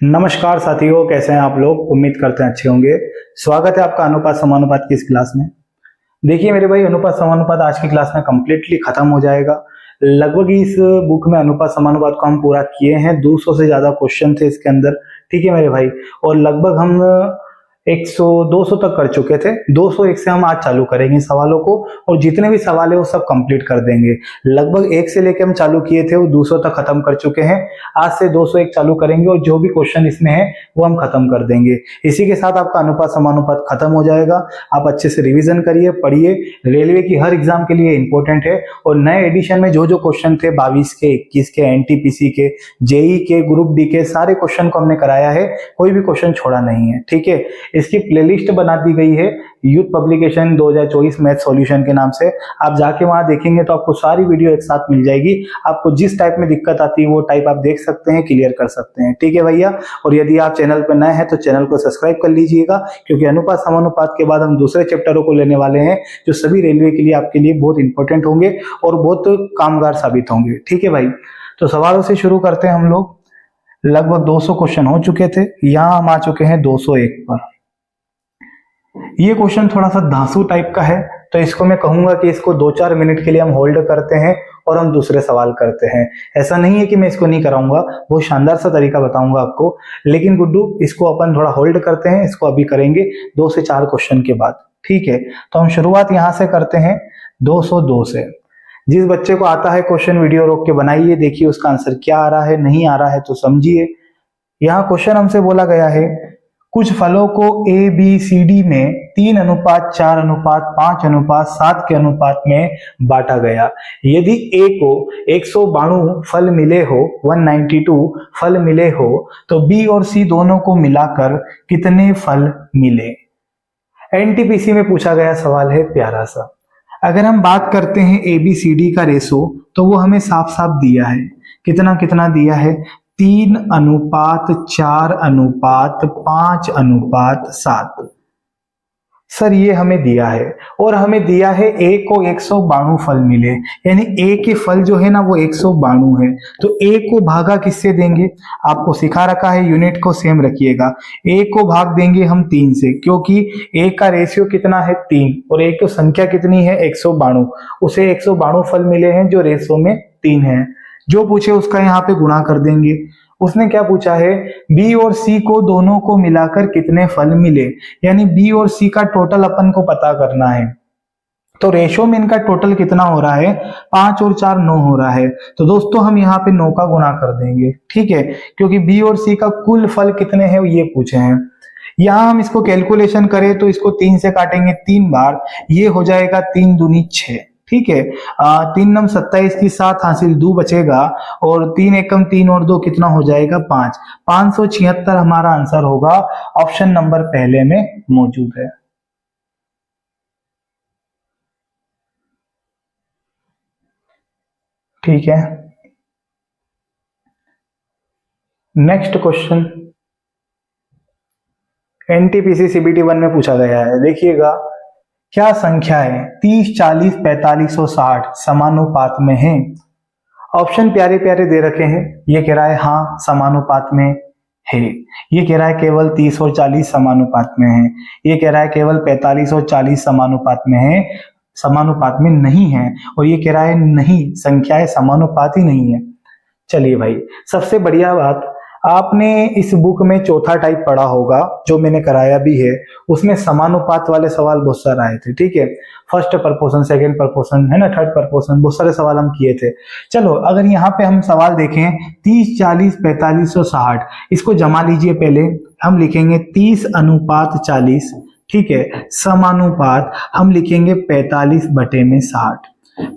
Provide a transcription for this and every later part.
नमस्कार साथियों, कैसे हैं आप लोग। उम्मीद करते हैं अच्छे होंगे। स्वागत है आपका अनुपात समानुपात की इस क्लास में। देखिए मेरे भाई, अनुपात समानुपात आज की क्लास में कंप्लीटली खत्म हो जाएगा। लगभग इस बुक में अनुपात समानुपात को हम पूरा किए हैं। 200 से ज्यादा क्वेश्चन थे इसके अंदर, ठीक है मेरे भाई। और लगभग हम 100 200 तक कर चुके थे। 201 से हम आज चालू करेंगे सवालों को, और जितने भी सवाल है वो सब कंप्लीट कर देंगे। लगभग 1 से लेके हम चालू किए थे, वो 200 तक खत्म कर चुके हैं। आज से 201 चालू करेंगे और जो भी क्वेश्चन इसमें है वो हम खत्म कर देंगे। इसी के साथ आपका अनुपात समानुपात खत्म हो जाएगा। आप अच्छे से रिवीजन करिए, पढ़िए। रेलवे की हर एग्जाम के लिए इंपॉर्टेंट है। और नए एडिशन में जो जो क्वेश्चन थे 22 के, 21 के, एनटीपीसी के, जेई के, ग्रुप डी के, सारे क्वेश्चन को हमने कराया है। कोई भी क्वेश्चन छोड़ा नहीं है, ठीक है। इसकी प्लेलिस्ट बना दी गई है यूथ पब्लिकेशन 2024 मैथ सॉल्यूशन के नाम से। आप जाके वहां देखेंगे तो आपको सारी वीडियो एक साथ मिल जाएगी। आपको जिस टाइप में दिक्कत आती है वो टाइप आप देख सकते हैं, क्लियर कर सकते हैं, ठीक है भैया। और यदि आप चैनल पर नए हैं तो चैनल को सब्सक्राइब कर लीजिएगा, क्योंकि अनुपात समानुपात के बाद हम दूसरे चैप्टरों को लेने वाले हैं, जो सभी रेलवे के लिए आपके लिए बहुत इंपॉर्टेंट होंगे और बहुत कामगार साबित होंगे, ठीक है भाई। तो सवालों से शुरू करते हैं हम लोग। लगभग 200 क्वेश्चन हो चुके थे, यहाँ हम आ चुके हैं 201 पर। ये क्वेश्चन थोड़ा सा धांसू टाइप का है, तो इसको मैं कहूंगा कि इसको 2-4 मिनट के लिए हम होल्ड करते हैं और हम दूसरे सवाल करते हैं। ऐसा नहीं है कि मैं इसको नहीं कराऊंगा, बहुत शानदार सा तरीका बताऊंगा आपको। लेकिन गुड्डू, इसको अपन थोड़ा होल्ड करते हैं, इसको अभी करेंगे 2 से 4 क्वेश्चन के बाद, ठीक है। तो हम शुरुआत यहां से करते हैं 202 से। जिस बच्चे को आता है क्वेश्चन वीडियो रोक के बनाइए, देखिए उसका आंसर क्या आ रहा है। नहीं आ रहा है तो समझिए। यहाँ क्वेश्चन हमसे बोला गया है, कुछ फलों को ए बी सी डी में 3:4:5:7 के अनुपात में बांटा गया। यदि ए को 192 फल मिले हो, 192 फल मिले हो, तो बी और सी दोनों को मिलाकर कितने फल मिले। एनटीपीसी में पूछा गया सवाल है, प्यारा सा। अगर हम बात करते हैं ए बी सी डी का रेशो, तो वो हमें साफ साफ दिया है। कितना कितना दिया है? 3:4:5:7। सर ये हमें दिया है, और हमें दिया है ए को 192 फल मिले, यानी ए के फल जो है ना वो 192 है। तो ए को भागा किससे देंगे? आपको सिखा रखा है, यूनिट को सेम रखिएगा। ए को भाग देंगे हम 3 से, क्योंकि ए का रेशियो कितना है? 3, और ए की संख्या कितनी है? 192। उसे 192 फल मिले हैं जो रेशियो में 3 है। जो पूछे उसका यहाँ पे गुणा कर देंगे। उसने क्या पूछा है? बी और सी को दोनों को मिलाकर कितने फल मिले, यानी बी और सी का टोटल अपन को पता करना है। तो रेशो में इनका टोटल कितना हो रहा है? 5 और 4 9 हो रहा है। तो दोस्तों हम यहाँ पे 9 का गुणा कर देंगे, ठीक है, क्योंकि बी और सी का कुल फल कितने हैं ये पूछे हैं। यहाँ हम इसको कैलकुलेशन करें तो इसको 3 से काटेंगे 3 बार, ये हो जाएगा 3 दूनी 6, ठीक है। 3 नम 27 की 7 हासिल 2 बचेगा, और 3 एकम 3 और 2 कितना हो जाएगा? 5। 576 हमारा आंसर होगा। ऑप्शन नंबर पहले में मौजूद है। ठीक है, नेक्स्ट क्वेश्चन एनटीपीसी सीबीटी 1 में पूछा गया है। देखिएगा, क्या संख्याएं 30, 40, 45 और 60 समानुपात में हैं? ऑप्शन प्यारे प्यारे दे रखे हैं। ये कह रहा है हाँ समानुपात में है। ये कह रहा है केवल 30 और 40 समानुपात में है। ये कह रहा है केवल 45 और 40 समानुपात में है, समानुपात में नहीं है। और ये कह रहा है नहीं, संख्याएं समानुपात ही नहीं है। चलिए भाई, सबसे बढ़िया बात, आपने इस बुक में चौथा टाइप पढ़ा होगा, जो मैंने कराया भी है। उसमें समानुपात वाले सवाल बहुत सारे आए थे, ठीक है। फर्स्ट प्रपोर्शन, सेकंड प्रपोर्शन, है ना, थर्ड प्रपोर्शन, बहुत सारे सवाल हम किए थे। चलो अगर यहाँ पे हम सवाल देखें 30, 40, 45 और 60, इसको जमा लीजिए। पहले हम लिखेंगे 30:40, ठीक है, समानुपात हम लिखेंगे 45/60,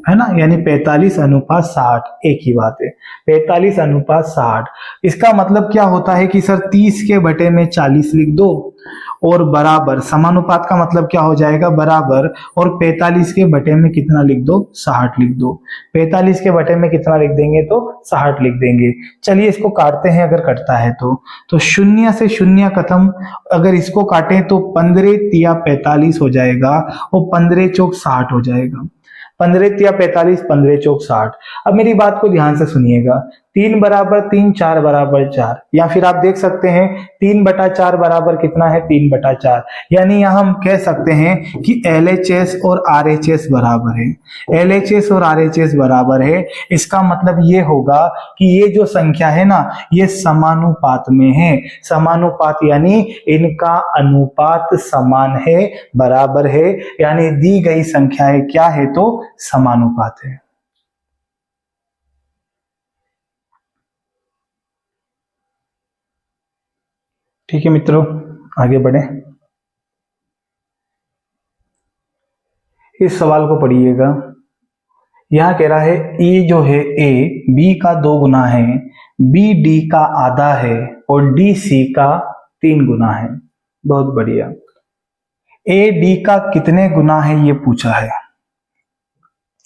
है ना, यानी 45:60। एक ही बात है, 45:60। इसका मतलब क्या होता है कि सर 30 के बटे में 40 लिख दो, और बराबर, समानुपात का मतलब क्या हो जाएगा? बराबर, और 45 के बटे में कितना लिख दो? 60 लिख दो। 45 के बटे में कितना लिख देंगे? तो 60 लिख देंगे। चलिए इसको काटते हैं, अगर कटता है तो 0 से 0 खत्म। अगर इसको काटें तो 15 तिया 45 हो जाएगा, और 15 चौक 60 हो जाएगा। 15 तिया 45, 15 चौक 60। अब मेरी बात को ध्यान से सुनिएगा, 3 बराबर 3, 4 बराबर 4, या फिर आप देख सकते हैं 3/4 बराबर कितना है, 3/4। यानी यहाँ हम कह सकते हैं कि LHS और RHS बराबर है, LHS और RHS बराबर है। इसका मतलब ये होगा कि ये जो संख्या है ना, ये समानुपात में है। समानुपात यानी इनका अनुपात समान है, बराबर है, यानी दी गई संख्याएं क्या है, तो समानुपात है। ठीक है मित्रों, आगे बढ़े। इस सवाल को पढ़िएगा। यहां कह रहा है E जो है A B का 2 गुना है, B D का आधा है और D C का 3 गुना है। बहुत बढ़िया। A D का कितने गुना है ये पूछा है,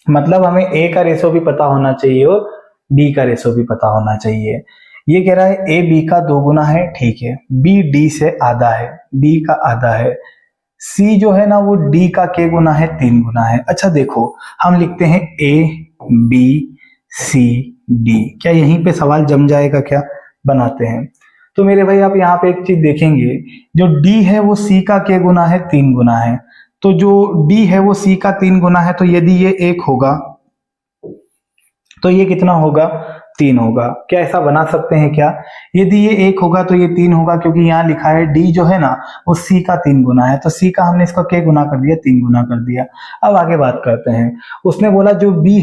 मतलब हमें A का रेशो भी पता होना चाहिए और D का रेशो भी पता होना चाहिए। ये कह रहा है A B का 2 गुना है, ठीक है, B D से आधा है, D का आधा है, C जो है ना वो D का के गुना है, 3 गुना है। अच्छा देखो, हम लिखते हैं A B C D, क्या यहीं पे सवाल जम जाएगा क्या, बनाते हैं। तो मेरे भाई आप यहाँ पे एक चीज देखेंगे, जो D है वो C का के गुना है, 3 गुना है, तो जो D है वो C का 3 गुना है, तो यदि ये 1 होगा तो ये कितना होगा, 3 होगा। क्या ऐसा बना सकते हैं क्या, यदि ये 1 होगा तो ये 3 होगा, क्योंकि यहाँ लिखा है D जो है ना वो C का 3 गुना है, तो C का हमने इसको के गुना कर दिया, 3 गुना कर दिया। अब आगे बात करते हैं। उसने बोला जो B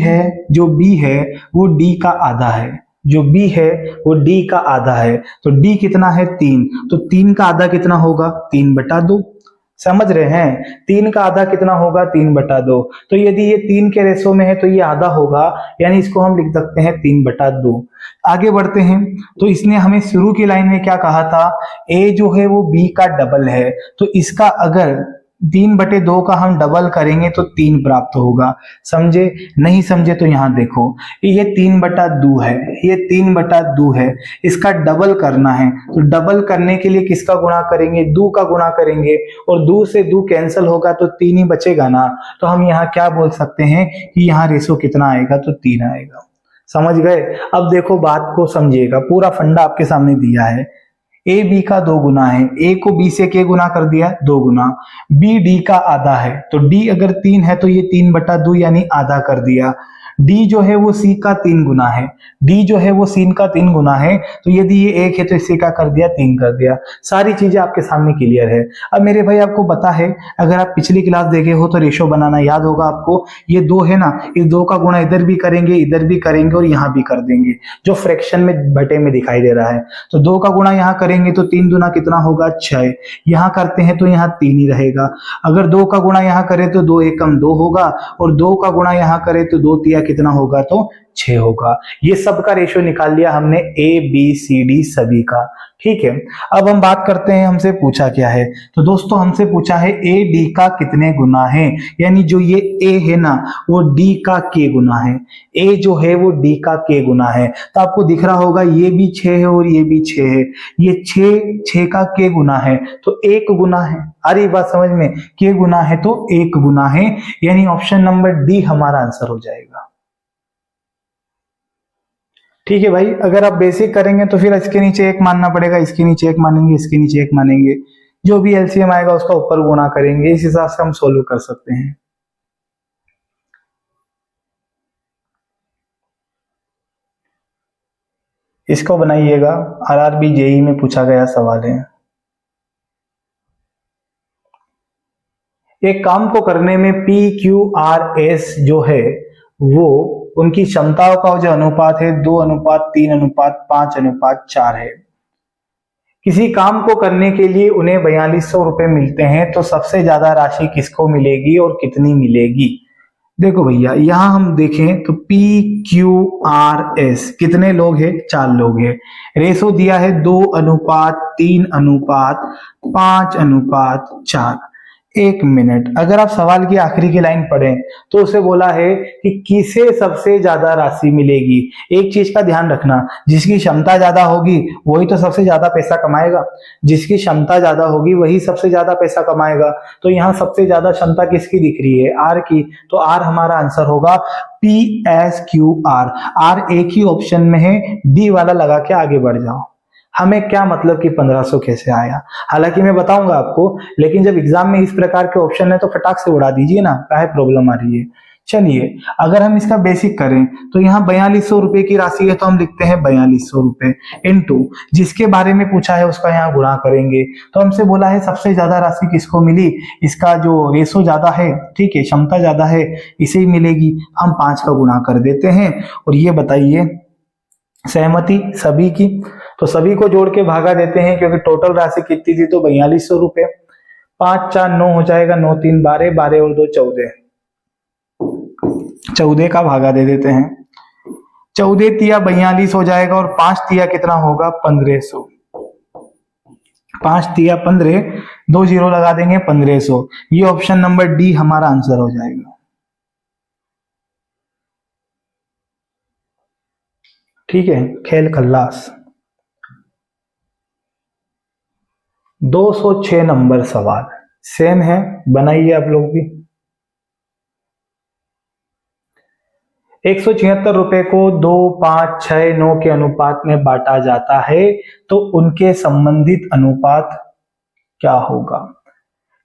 है वो D का आधा है, जो B है वो D का आधा है, तो D कितना है, 3, तो 3 का आधा कितना होगा, 3/2। समझ रहे हैं, 3 का आधा कितना होगा, 3/2। तो यदि ये 3 के रेशो में है तो ये आधा होगा, यानी इसको हम लिख सकते हैं 3/2। आगे बढ़ते हैं, तो इसने हमें शुरू की लाइन में क्या कहा था, A जो है वो B का डबल है, तो इसका अगर 3/2 का हम डबल करेंगे तो 3 प्राप्त होगा। समझे, नहीं समझे तो यहाँ देखो, ये 3/2 है, ये 3/2 है, इसका डबल करना है, तो डबल करने के लिए किसका गुणा करेंगे, 2 का गुणा करेंगे, और 2 से 2 कैंसिल होगा तो 3 ही बचेगा ना। तो हम यहाँ क्या बोल सकते हैं कि यहाँ रेशो कितना आएगा, तो 3 आएगा। समझ गए। अब देखो बात को समझिएगा, पूरा फंडा आपके सामने दिया है। A B का 2 गुना है, A को B से के गुना कर दिया, 2 गुना, B D का आधा है, तो D अगर 3 है तो ये 3/2 यानी आधा कर दिया। D जो है वो C का 3 गुना है, D जो है वो C का 3 गुना है, तो यदि ये 1 है तो इसे क्या कर दिया, 3 कर दिया। सारी चीजें आपके सामने क्लियर है। अब मेरे भाई आपको पता है, अगर आप पिछली क्लास देखे हो तो रेशो बनाना याद होगा आपको, ये 2 है ना, इस 2 का गुणा इधर भी करेंगे, इधर भी करेंगे और यहाँ भी कर देंगे, जो फ्रैक्शन में बटे में दिखाई दे रहा है। तो 2 का गुणा यहाँ करेंगे तो 3 दूना कितना होगा, 6, यहाँ करते हैं तो यहाँ 3 ही रहेगा। अगर 2 का गुणा यहाँ करें तो 2 एकम 2 होगा, और 2 का गुणा यहाँ करें तो 2 तिया कितना होगा, तो 6 होगा। ये सब का रेशो निकाल लिया हमने A B C D सभी का। ठीक है, अब हम बात करते हैं हमसे पूछा क्या है। तो दोस्तों हमसे पूछा है A D का कितने गुना है, यानी जो ये A है ना वो D का K गुना है, A जो है वो D का K गुना है। तो आपको दिख रहा होगा ये भी 6 है और ये भी 6 है, ये 6 का K गुना है तो 1 गुना है। आ रही बात समझ में, K गुना है तो 1 गुना है, यानी ऑप्शन नंबर D हमारा आंसर हो जाएगा। ठीक है भाई, अगर आप बेसिक करेंगे तो फिर इसके नीचे 1 मानना पड़ेगा, इसके नीचे 1 मानेंगे, इसके नीचे 1 मानेंगे, जो भी एलसीएम आएगा उसका ऊपर गुणा करेंगे, इस हिसाब से हम सोल्व कर सकते हैं। इसको बनाइएगा, आरआरबी जेई में पूछा गया सवाल है। एक काम को करने में PQRS जो है वो उनकी क्षमताओं का जो अनुपात है 2:3:5:4 है। किसी काम को करने के लिए उन्हें 4200 रुपए मिलते हैं, तो सबसे ज्यादा राशि किसको मिलेगी और कितनी मिलेगी। देखो भैया यहां हम देखें तो PQRS कितने लोग हैं, 4 लोग हैं। रेशो दिया है 2:3:5:4। 1 मिनट, अगर आप सवाल की आखिरी की लाइन पढ़ें तो उसे बोला है कि किसे सबसे ज्यादा राशि मिलेगी। एक चीज का ध्यान रखना, जिसकी क्षमता ज्यादा होगी वही तो सबसे ज्यादा पैसा कमाएगा, जिसकी क्षमता ज्यादा होगी वही सबसे ज्यादा पैसा कमाएगा। तो यहाँ सबसे ज्यादा क्षमता किसकी दिख रही है, आर की, तो आर हमारा आंसर होगा PSQR, आर एक ही ऑप्शन में है, डी वाला लगा के आगे बढ़ जाओ। हमें क्या मतलब कि 1500 कैसे आया, हालांकि मैं बताऊंगा आपको, लेकिन जब एग्जाम में इस प्रकार के ऑप्शन है तो फटाक से उड़ा दीजिए ना, काहे प्रॉब्लम आ रही है। चलिए अगर हम इसका बेसिक करें तो यहाँ 4200 रुपए की राशि है, तो हम लिखते हैं 4200 रुपए इनटू जिसके बारे में पूछा है उसका यहाँ गुणा करेंगे। तो हमसे बोला है सबसे ज्यादा राशि किसको मिली, इसका जो रेशो ज्यादा है, ठीक है, क्षमता ज्यादा है, इसे ही मिलेगी। हम 5 का गुणा कर देते हैं और ये बताइए सहमति सभी की, तो सभी को जोड़ के भागा देते हैं क्योंकि टोटल राशि कितनी थी, तो 4200 रुपए। 5 4 9 हो जाएगा, 9 3 12, 12 और 2 14, 14 का भागा दे देते हैं। 14 तिया 42 हो जाएगा और 5 तिया कितना होगा 1500। 5 तिया 15, 2 जीरो लगा देंगे 1500। ये ऑप्शन नंबर डी हमारा आंसर हो जाएगा। ठीक है, खेल खल्लास। 206 नंबर सवाल सेम है, बनाइए आप लोग भी। 176 रुपए को 2 5 6 9 के अनुपात में बांटा जाता है, तो उनके संबंधित अनुपात क्या होगा।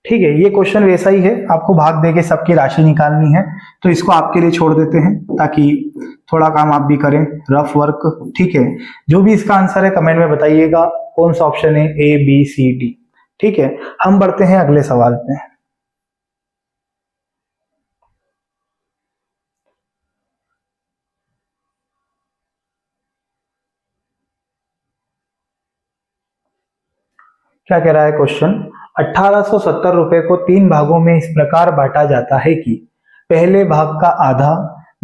ठीक है, ये क्वेश्चन वैसा ही है, आपको भाग दे के सबकी राशि निकालनी है, तो इसको आपके लिए छोड़ देते हैं ताकि थोड़ा काम आप भी करें, रफ वर्क। ठीक है, जो भी इसका आंसर है कमेंट में बताइएगा कौन सा ऑप्शन है, ABCD। ठीक है, हम बढ़ते हैं अगले सवाल पे। क्या कह रहा है क्वेश्चन, 1870 रुपए को 3 भागों में इस प्रकार बांटा जाता है कि पहले भाग का आधा,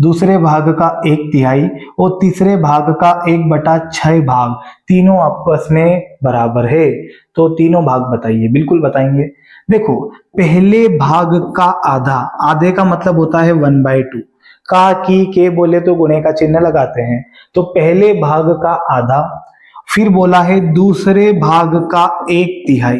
दूसरे भाग का 1/3 और तीसरे भाग का 1/6 भाग तीनों आपस में बराबर है। तो तीनों भाग बताइए। बिल्कुल बताएंगे। देखो, पहले भाग का आधा, आधे का मतलब होता है 1/2, का की के बोले तो गुणे का चिन्ह लगाते हैं, तो पहले भाग का आधा, फिर बोला है दूसरे भाग का 1/3,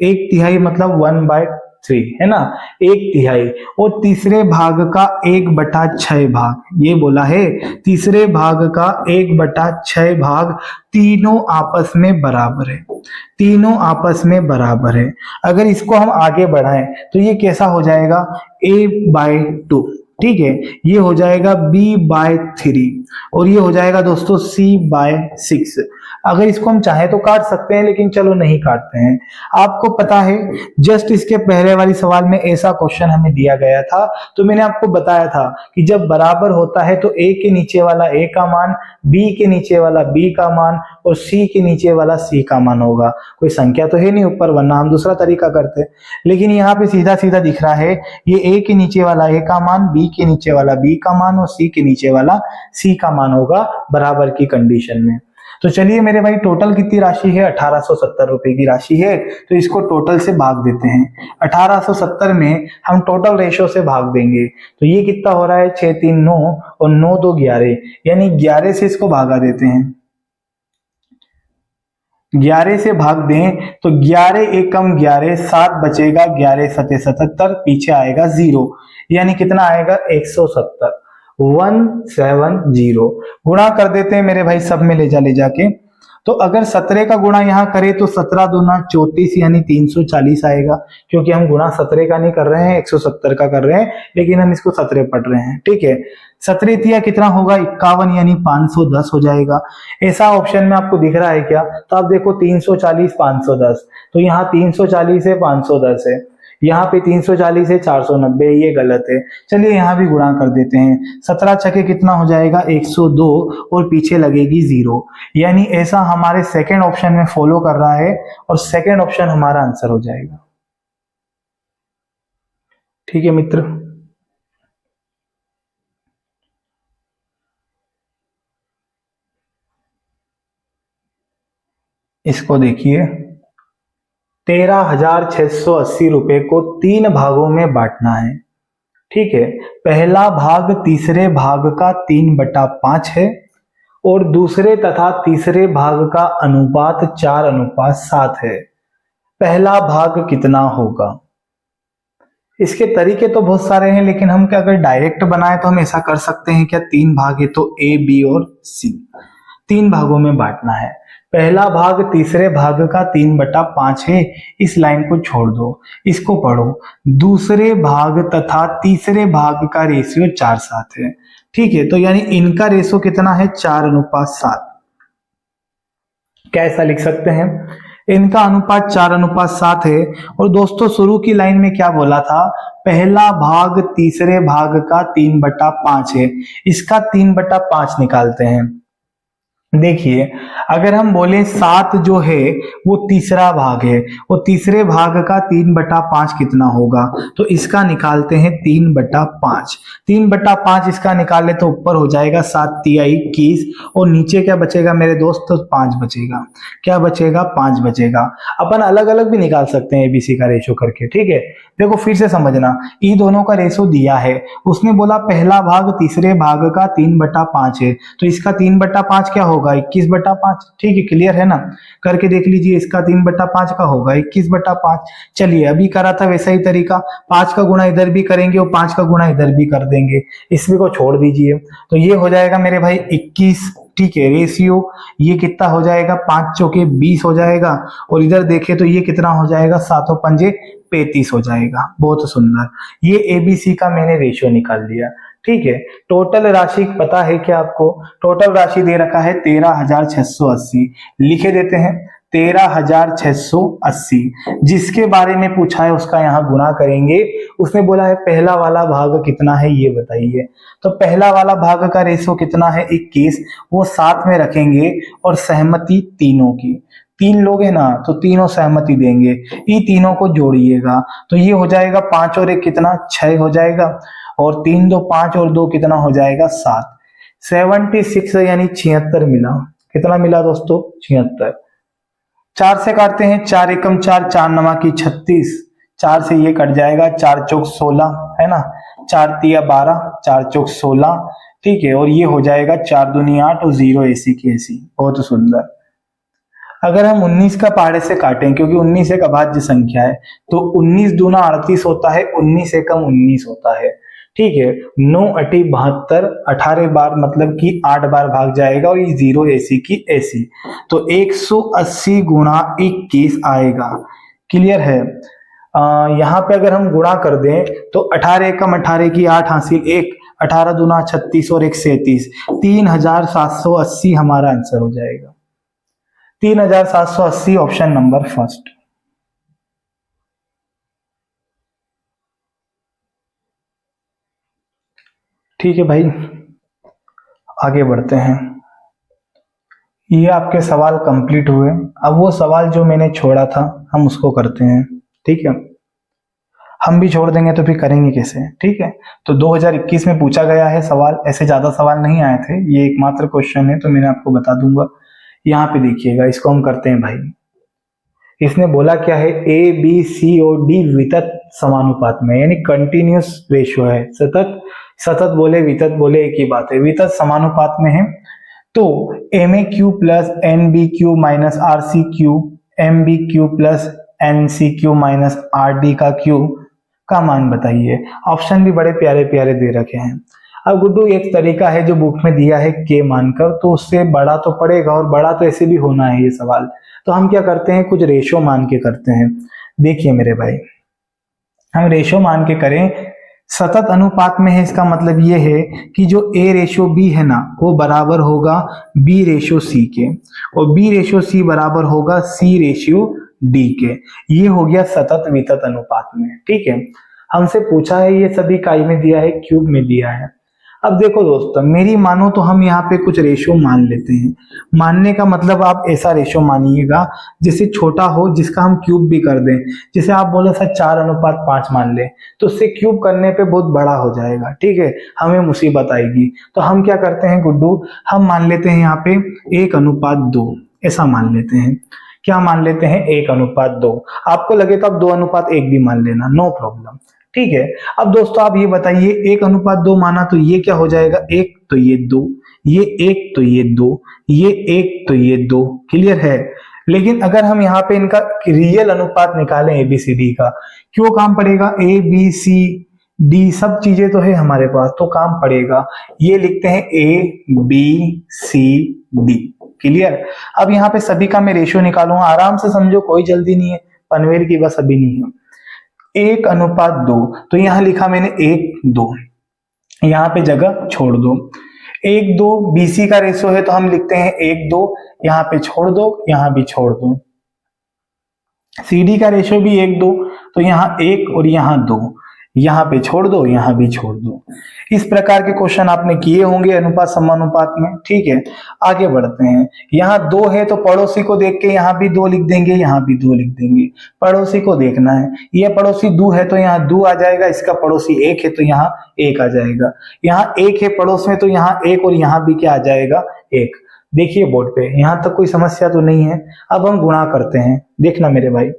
1/3 मतलब 1/3 है ना, 1/3, और तीसरे भाग का 1/6 भाग, ये बोला है तीसरे भाग का 1/6 भाग तीनों आपस में बराबर है, तीनों आपस में बराबर है। अगर इसको हम आगे बढ़ाएं तो ये कैसा हो जाएगा, A/2। ठीक है, ये हो जाएगा B/3 और ये हो जाएगा दोस्तों C/6। अगर इसको हम चाहे तो काट सकते हैं, लेकिन चलो नहीं काटते हैं। आपको पता है जस्ट इसके पहले वाली सवाल में ऐसा क्वेश्चन हमें दिया गया था, तो मैंने आपको बताया था कि जब बराबर होता है तो A के नीचे वाला A का मान, B के नीचे वाला B का मान और C के नीचे वाला C का मान होगा। कोई संख्या तो है नहीं ऊपर, वरना हम दूसरा तरीका करते, लेकिन यहाँ पे सीधा सीधा दिख रहा है, ये A के नीचे वाला A का मान, B के नीचे वाला B का मान और C के नीचे वाला C का मान होगा बराबर की कंडीशन में। तो चलिए मेरे भाई, टोटल कितनी राशि है, 1870 रुपए की राशि है, तो इसको टोटल से भाग देते हैं। 1870 में हम टोटल रेशो से भाग देंगे, तो ये कितना हो रहा है, 6 3 9 और 9 2 11, यानी 11 से इसको भागा देते हैं। 11 से भाग दें तो 11 एकम 11, 7 बचेगा, 11 7 77, पीछे आएगा 0, यानी कितना आएगा 170, 170। गुणा कर देते हैं मेरे भाई सब में ले जाके, तो अगर 17 का गुणा यहां करें तो 17 दूना 34 यानी 340 आएगा, क्योंकि हम गुणा 17 का नहीं कर रहे हैं, 170 का कर रहे हैं, लेकिन हम इसको 17 पढ़ रहे हैं। ठीक है, 17 तिया कितना होगा 51 यानी 510 हो जाएगा। ऐसा ऑप्शन में आपको दिख रहा है क्या, तो आप देखो 340 510, तो यहाँ 340 है 510 है, यहाँ पे 340 है 490, ये गलत है। चलिए यहाँ भी गुणा कर देते हैं, 17 छके कितना हो जाएगा 102 और पीछे लगेगी 0, यानी ऐसा हमारे सेकंड ऑप्शन में फॉलो कर रहा है और सेकंड ऑप्शन हमारा आंसर हो जाएगा। ठीक है मित्र, इसको देखिए, 13,680 रुपए को 3 भागों में बांटना है। ठीक है, पहला भाग तीसरे भाग का 3/5 है और दूसरे तथा तीसरे भाग का अनुपात 4:7 है। पहला भाग कितना होगा, इसके तरीके तो बहुत सारे हैं, लेकिन हम क्या अगर डायरेक्ट बनाए तो हम ऐसा कर सकते हैं क्या, 3 भाग है तो ए बी और सी, 3 भागों में बांटना है। पहला भाग तीसरे भाग का 3/5 है, इस लाइन को छोड़ दो, इसको पढ़ो। दूसरे भाग तथा तीसरे भाग का रेशियो 4:7 है, ठीक है। तो यानी इनका रेशियो कितना है, 4:7। क्या ऐसा लिख सकते हैं, इनका अनुपात 4:7 है। और दोस्तों शुरू की लाइन में क्या बोला था, पहला भाग तीसरे भाग का 3/5 है, इसका 3/5 निकालते हैं। देखिए अगर हम बोले 7 जो है वो तीसरा भाग है, वो तीसरे भाग का 3/5 कितना होगा, तो इसका निकालते हैं 3/5। 3/5 इसका निकाले तो ऊपर हो जाएगा 7 तिया 21, और नीचे क्या बचेगा मेरे दोस्त, तो 5 बचेगा। क्या बचेगा, 5 बचेगा। अपन अलग अलग भी निकाल सकते हैं एबीसी का रेशो करके, ठीक है। देखो फिर से समझना, ई दोनों का रेशो दिया है, उसने बोला पहला भाग तीसरे भाग का 3/5 है, तो इसका 3/5 क्या होगा, 21/5, ठीक है। क्लियर है ना, करके देख लीजिए, इसका 3/5 का होगा 21/5। चलिए अभी करा था वैसा ही तरीका, 5 का गुणा इधर भी करेंगे और 5 का गुणा इधर भी कर देंगे, इसमें को छोड़ दीजिए। तो ये हो जाएगा मेरे भाई 21, ठीक है। रेशियो ये कितना हो जाएगा, 5 चौके 20 हो जाएगा, और इधर देखे तो ये कितना हो जाएगा, 7 पंजे 35 हो जाएगा। बहुत सुंदर, ये एबीसी का मैंने रेशियो निकाल लिया, ठीक है। टोटल राशि पता है क्या आपको, टोटल राशि दे रखा है 13,680, लिखे देते हैं 13,680। जिसके बारे में पूछा है उसका यहाँ गुणा करेंगे। उसने बोला है पहला वाला भाग कितना है ये बताइए, तो पहला वाला भाग का रेशो कितना है 21, वो साथ में रखेंगे और सहमति तीनों की, 3 लोग है ना तो तीनों सहमति देंगे, ये तीनों को जोड़िएगा तो ये हो जाएगा 5 और 1 कितना, 6 हो जाएगा, और 3 2 5 और 2 कितना हो जाएगा 7, 76 यानी 76 मिला। कितना मिला दोस्तों, 76। 4 से काटते हैं, 4 एकम 4, 4 नमा की 36, 4 से ये कट जाएगा, 4 चौक 16 है ना, 4 तिया 12, 4 चौक 16, ठीक है। और ये हो जाएगा 4 दूनी 8 और 0 ऐसी की ऐसी। बहुत सुंदर। अगर हम 19 का पहाड़े से काटें, क्योंकि 19 एक अभाज्य संख्या है, तो 19 दूना 38 होता है, 19 एकम 19 होता है, ठीक है। 9 अटी 72, 18 बार मतलब कि 8 बार भाग जाएगा, और ये 0 ऐसी की ऐसी, तो 180 गुणा 21 आएगा। क्लियर है। यहाँ पे अगर हम गुणा कर दें तो 18 एकम 18 की 8 हासिल 1, 18 दूना 36 और 1 37, 3780 हमारा आंसर हो जाएगा। 3780 ऑप्शन नंबर फर्स्ट। ठीक है भाई, आगे बढ़ते हैं। ये आपके सवाल कंप्लीट हुए। अब वो सवाल जो मैंने छोड़ा था हम उसको करते हैं, ठीक है। हम भी छोड़ देंगे तो फिर करेंगे कैसे, ठीक है। तो 2021 में पूछा गया है सवाल, ऐसे ज्यादा सवाल नहीं आए थे, ये एकमात्र क्वेश्चन है, तो मैंने आपको बता दूंगा। यहाँ पे देखिएगा, इसको हम करते हैं भाई। इसने बोला क्या है, ए बी सी और डी वितत समानुपात में, यानी कंटिन्यूस रेशियो है। सतत, सतत बोले वितत बोले एक ही बात है, वितत समानुपात में है। तो M A Q plus N B Q minus R C Q, M B Q plus N C Q minus R D का क्यू का मान बताइए। ऑप्शन भी बड़े प्यारे प्यारे दे रखे हैं। अब गुड्डू एक तरीका है जो बुक में दिया है के मानकर, तो उससे बड़ा तो पड़ेगा, और बड़ा तो ऐसे भी होना है ये सवाल। तो हम क्या करते हैं, कुछ रेशो मान के करते हैं। देखिए मेरे भाई, हम रेशो मान के करें, सतत अनुपात में है, इसका मतलब ये है कि जो ए रेशो बी है ना वो बराबर होगा बी रेशो सी के, और बी रेशो सी बराबर होगा सी रेशियो डी के। ये हो गया सतत वितत अनुपात में, ठीक है। हमसे पूछा है ये सभी काई में दिया है, क्यूब में दिया है। अब देखो दोस्तों, मेरी मानो तो हम यहाँ पे कुछ रेशो मान लेते हैं। मानने का मतलब आप ऐसा रेशो मानिएगा जिससे छोटा हो, जिसका हम क्यूब भी कर दें। जैसे आप बोले सर 4:5 मान ले, तो उससे क्यूब करने पे बहुत बड़ा हो जाएगा, ठीक है, हमें मुसीबत आएगी। तो हम क्या करते हैं गुड्डू, हम मान लेते हैं यहाँ पे 1:2, ऐसा मान लेते हैं। क्या मान लेते हैं, 1:2। आपको लगे तो आप 2:1 भी मान लेना, नो प्रॉब्लम, ठीक है। अब दोस्तों आप ये बताइए, 1:2 माना तो ये क्या हो जाएगा, 1 तो ये 2, ये 1 तो ये 2, ये 1 तो ये 2। क्लियर है। लेकिन अगर हम यहाँ पे इनका रियल अनुपात निकालें ABCD का, क्यों काम पड़ेगा, ABCD सब चीजें तो है हमारे पास, तो काम पड़ेगा। ये लिखते हैं ABCD। क्लियर। अब यहाँ पे सभी का मैं रेशियो निकालूंगा, आराम से समझो, कोई जल्दी नहीं है, पनवेल की बस अभी नहीं है। 1:2, तो यहां लिखा मैंने 1:2, यहां पे जगह छोड़ दो। 1:2 BC का रेशियो है तो हम लिखते हैं 1:2, यहां पे छोड़ दो, यहां भी छोड़ दो। CD का रेशियो भी 1:2, तो यहां 1 और यहां 2, यहां पे छोड़ दो, यहां भी छोड़ दो। इस प्रकार के क्वेश्चन आपने किए होंगे अनुपात समानुपात में। ठीक है, आगे बढ़ते हैं। यहाँ 2 है तो पड़ोसी को देख के यहाँ भी 2 लिख देंगे, यहाँ भी 2 लिख देंगे। पड़ोसी को देखना है, ये पड़ोसी 2 है तो यहाँ 2 आ जाएगा, इसका पड़ोसी 1 है तो यहाँ 1 आ जाएगा। यहाँ 1 है पड़ोस में तो यहाँ 1 और यहाँ भी क्या आ जाएगा, 1। देखिए बोर्ड पे, यहाँ तक कोई समस्या तो नहीं है। अब हम गुणा करते हैं, देखना मेरे भाई,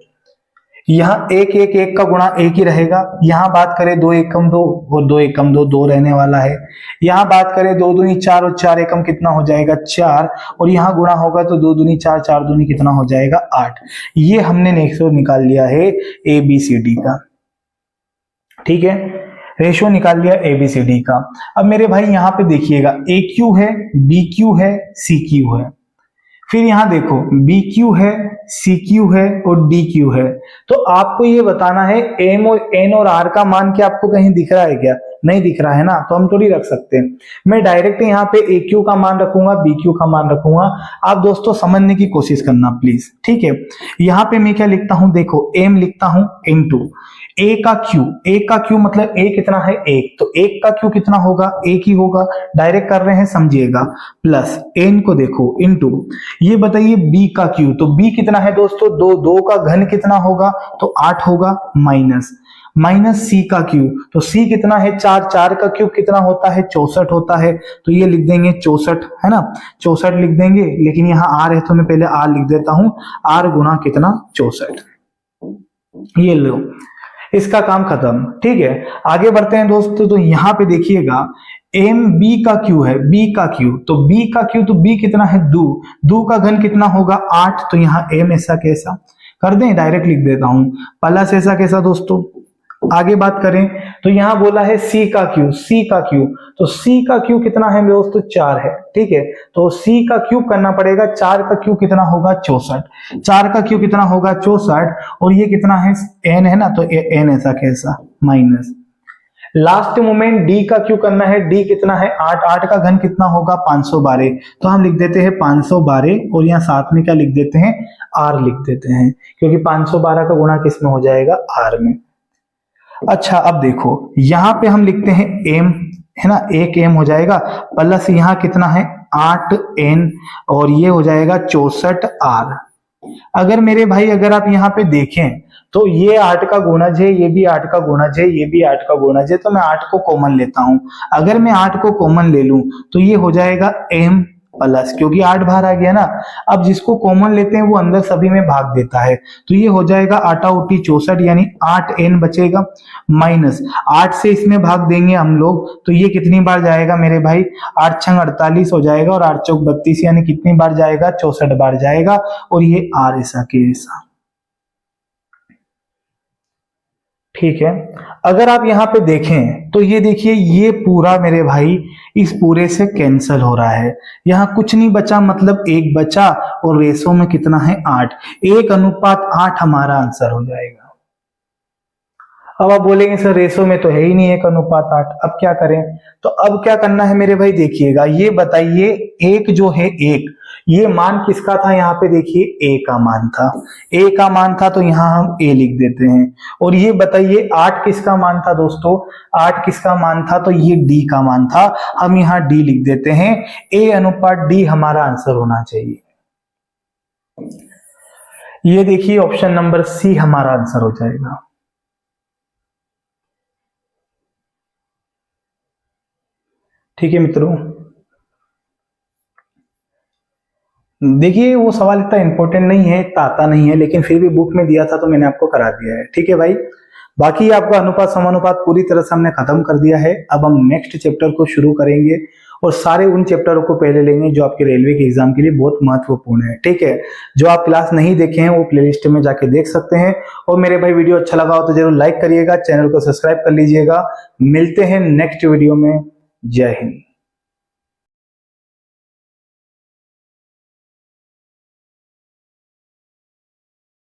यहाँ 1 का गुणा 1 ही रहेगा। यहाँ बात करें 2 एकम 2 और 2 एकम 2, 2 रहने वाला है। यहाँ बात करें 2 दूनी 4 और 4 एकम कितना हो जाएगा, 4, और यहाँ गुणा होगा तो 2 दूनी 4, 4 दूनी कितना हो जाएगा, 8। ये हमने रेशियो निकाल लिया है ABCD का। ठीक है, रेशियो निकाल लिया ABCD का। अब मेरे भाई यहाँ पे देखिएगा, AQ है, BQ है, CQ है। फिर यहां देखो BQ है, CQ है और DQ है। तो आपको ये बताना है M और N और R का मान क्या आपको कहीं दिख रहा है क्या, नहीं दिख रहा है ना, तो हम थोड़ी रख सकते हैं। मैं डायरेक्ट यहाँ पे AQ का मान रखूंगा, BQ का मान रखूंगा। आप दोस्तों समझने की कोशिश करना प्लीज। ठीक है, यहाँ पे मैं क्या लिखता हूं, देखो M लिखता हूं इनटू A का Q मतलब A कितना है, 1, तो 1 का Q कितना होगा, 1 ही होगा, डायरेक्ट कर रहे हैं समझिएगा। प्लस N को देखो इनटू, ये बताइए B का Q, तो B कितना है दोस्तों, 2 का घन कितना होगा, तो 8 होगा, माइनस C का Q, तो C कितना है, 4 का क्यूब कितना होता है, 64 होता है, तो ये लिख देंगे 64, है ना, 64 लिख देंगे। लेकिन यहाँ R है तो मैं पहले R लिख देता हूं, R गुना कितना, 64। ये लो, इसका काम खत्म। ठीक है, आगे बढ़ते हैं दोस्तों। तो यहां पे देखिएगा MB का Q है, B का Q, तो B का Q, तो B कितना है, 2 का घन कितना होगा, 8, तो यहाँ M ऐसा कैसा कर दें, डायरेक्ट लिख देता हूं, प्लस ऐसा कैसा दोस्तों। आगे बात करें तो यहां बोला है C का Q, तो C का Q कितना है दोस्तों, 4 है। ठीक है, तो C का क्यूब करना पड़ेगा, 4 का क्यूब कितना होगा, 64, 4 का क्यूब कितना होगा, 64, और ये कितना है, N है ना, तो N ऐसा कैसा माइनस। लास्ट मोमेंट D का क्यूब करना है, D कितना है, 8 का घन कितना होगा, 512, तो हम लिख देते हैं 512, और यहाँ साथ में क्या लिख देते हैं, R लिख देते हैं, क्योंकि 512 का गुणा किस में हो जाएगा, R में। अच्छा, अब देखो यहां पे हम लिखते हैं M, है ना, 1 M हो जाएगा, प्लस यहाँ कितना है, 8N, और ये हो जाएगा 64R। अगर मेरे भाई, अगर आप यहाँ पे देखें तो ये 8 का गुणज है, ये भी 8 का गुणज है, ये भी 8 का गुणज है, तो मैं 8 को कॉमन लेता हूं। अगर मैं 8 को कॉमन ले लूं तो ये हो जाएगा M प्लस, क्योंकि 8 बाहर आ गया ना, अब जिसको कॉमन लेते हैं वो अंदर सभी में भाग देता है, तो ये हो जाएगा 8 8 64, यानी 8N बचेगा, माइनस 8 से इसमें भाग देंगे हम लोग, तो ये कितनी बार जाएगा मेरे भाई, 8 छंग 48 हो जाएगा, और 8 चौक 32, यानी कितनी बार जाएगा, 64 बार जाएगा, और ये R ऐसा के ऐसा। ठीक है, अगर आप यहाँ पे देखें तो ये देखिए, ये पूरा मेरे भाई इस पूरे से कैंसल हो रहा है, यहाँ कुछ नहीं बचा, मतलब 1 बचा, और रेशो में कितना है, 8, 1:8 हमारा आंसर हो जाएगा। अब आप बोलेंगे सर रेशो में तो है ही नहीं 1:8, अब क्या करें, तो अब क्या करना है मेरे भाई, देखिएगा, ये बताइए 1 जो है 1, ये मान किसका था, यहाँ पे देखिए A का मान था, A का मान था, तो यहाँ हम A लिख देते हैं। और ये बताइए 8 किसका मान था दोस्तों, 8 किसका मान था, तो ये D का मान था, हम यहाँ D लिख देते हैं। A:D हमारा आंसर होना चाहिए। ये देखिए ऑप्शन नंबर C हमारा आंसर हो जाएगा। ठीक है मित्रों, देखिए वो सवाल इतना इंपॉर्टेंट नहीं है, इतना आता नहीं है, लेकिन फिर भी बुक में दिया था तो मैंने आपको करा दिया है। ठीक है भाई, बाकी आपका अनुपात समानुपात पूरी तरह से हमने खत्म कर दिया है। अब हम नेक्स्ट चैप्टर को शुरू करेंगे, और सारे उन चैप्टरों को पहले लेंगे जो आपके रेलवे के एग्जाम के लिए बहुत महत्वपूर्ण है। ठीक है, जो आप क्लास नहीं देखे हैं वो प्लेलिस्ट में जाके देख सकते हैं। और मेरे भाई वीडियो अच्छा लगा हो तो जरूर लाइक करिएगा, चैनल को सब्सक्राइब कर लीजिएगा। मिलते हैं नेक्स्ट वीडियो में। जय हिंद।